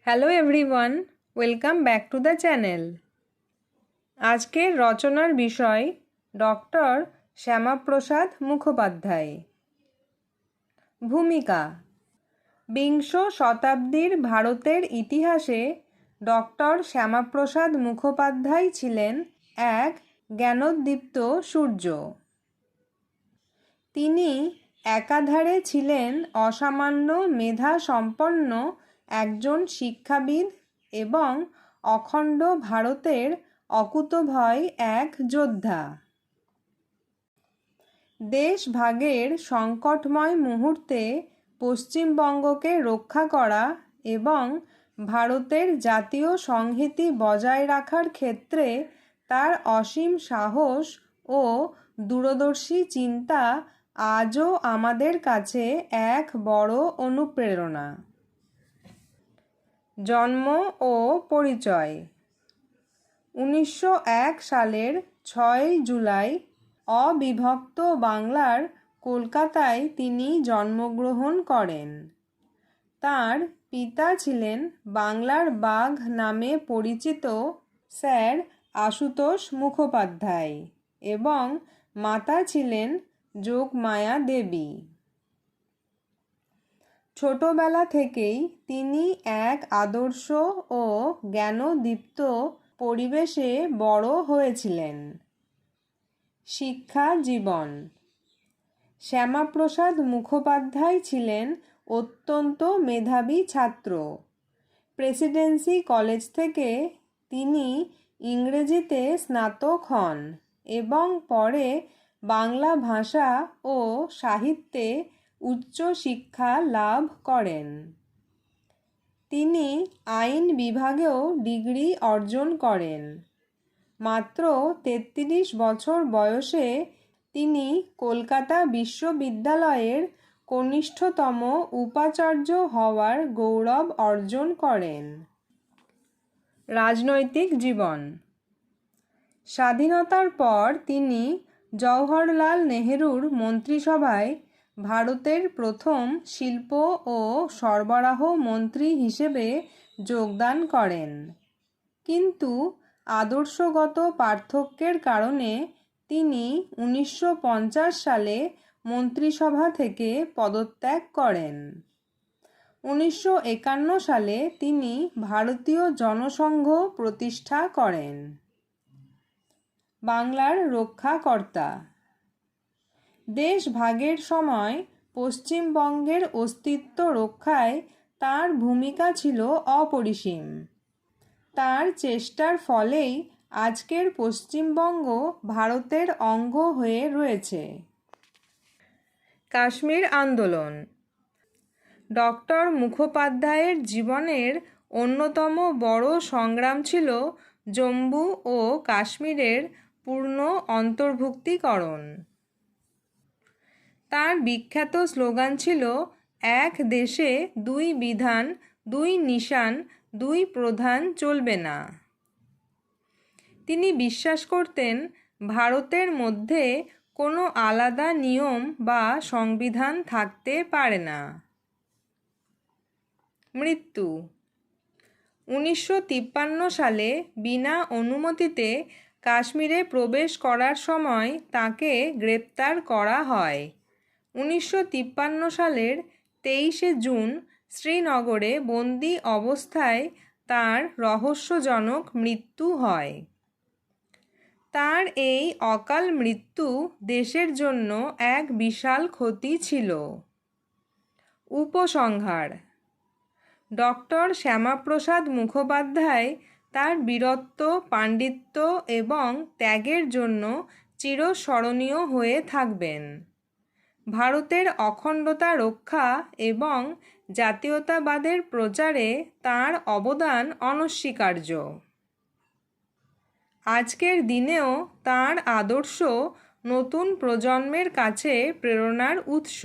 Hello everyone, welcome back to the channel. আজকের রচনার বিষয় ডক্টর শ্যামাপ্রসাদ মুখোপাধ্যায়। ভূমিকা: বিংশ শতাব্দীর ভারতের ইতিহাসে ডক্টর শ্যামাপ্রসাদ মুখোপাধ্যায় ছিলেন এক জ্ঞানোদ্দীপ্ত সূর্য। তিনি একাধারে ছিলেন অসামান্য মেধা সম্পন্ন একজন শিক্ষাবিদ এবং অখণ্ড ভারতের অকুতোভয় এক যোদ্ধা। দেশভাগের সংকটময় মুহূর্তে পশ্চিমবঙ্গকে রক্ষা করা এবং ভারতের জাতীয় সংহতি বজায় রাখার ক্ষেত্রে তার অসীম সাহস ও দূরদর্শী চিন্তা আজও আমাদের কাছে এক বড় অনুপ্রেরণা। জন্ম ও পরিচয়: 1901 সালের 6 জুলাই অবিভক্ত বাংলার কলকাতায় তিনি জন্মগ্রহণ করেন। তাঁর পিতা ছিলেন বাংলার বাঘ নামে পরিচিত স্যার আশুতোষ মুখোপাধ্যায় এবং মাতা ছিলেন যোগমায়া দেবী। ছোটবেলা থেকেই তিনি এক আদর্শ ও জ্ঞানোদ্দীপ্ত পরিবেশে বড় হয়েছিলেন। শিক্ষা জীবন: শ্যামাপ্রসাদ মুখোপাধ্যায় ছিলেন অত্যন্ত মেধাবী ছাত্র। প্রেসিডেন্সি কলেজ থেকে তিনি ইংরেজিতে স্নাতক হন এবং পরে বাংলা ভাষা ও সাহিত্যে উচ্চ শিক্ষা লাভ করেন। তিনি আইন বিভাগেও ডিগ্রি অর্জন করেন। মাত্র 33 বছর বয়সে তিনি কলকাতা বিশ্ববিদ্যালয়ের কনিষ্ঠতম উপাচার্য হওয়ার গৌরব অর্জন করেন। রাজনৈতিক জীবন: স্বাধীনতার পর তিনি জওহরলাল নেহেরুর মন্ত্রিসভায় ভারতের প্রথম শিল্প ও সরবরাহ মন্ত্রী হিসেবে যোগদান করেন, কিন্তু আদর্শগত পার্থক্যের কারণে তিনি 1950 সালে মন্ত্রিসভা থেকে পদত্যাগ করেন। 1951 সালে তিনি ভারতীয় জনসংঘ প্রতিষ্ঠা করেন। বাংলার রক্ষাকর্তা: দেশভাগের সময় পশ্চিমবঙ্গের অস্তিত্ব রক্ষায় তাঁর ভূমিকা ছিল অপরিসীম। তাঁর চেষ্টার ফলেই আজকের পশ্চিমবঙ্গ ভারতের অঙ্গ হয়ে রয়েছে। কাশ্মীর আন্দোলন: ডক্টর মুখোপাধ্যায়ের জীবনের অন্যতম বড় সংগ্রাম ছিল জম্মু ও কাশ্মীরের পূর্ণ অন্তর্ভুক্তিকরণ। তাঁর বিখ্যাত স্লোগান ছিল, এক দেশে দুই বিধান, দুই নিশান, দুই প্রধান চলবে না। তিনি বিশ্বাস করতেন ভারতের মধ্যে কোনো আলাদা নিয়ম বা সংবিধান থাকতে পারে না। মৃত্যু: 1953 সালে বিনা অনুমতিতে কাশ্মীরে প্রবেশ করার সময় তাঁকে গ্রেপ্তার করা হয়। 1953 সালের 23 জুন শ্রীনগরে বন্দি অবস্থায় তাঁর রহস্যজনক মৃত্যু হয়। তাঁর এই অকাল মৃত্যু দেশের জন্য এক বিশাল ক্ষতি ছিল। উপসংহার: ডক্টর শ্যামাপ্রসাদ মুখোপাধ্যায় তাঁর বীরত্ব, পাণ্ডিত্য এবং ত্যাগের জন্য চিরস্মরণীয় হয়ে থাকবেন। ভারতের অখণ্ডতা রক্ষা এবং জাতীয়তাবাদের প্রচারে তাঁর অবদান অনস্বীকার্য। আজকের দিনেও তাঁর আদর্শ নতুন প্রজন্মের কাছে প্রেরণার উৎস।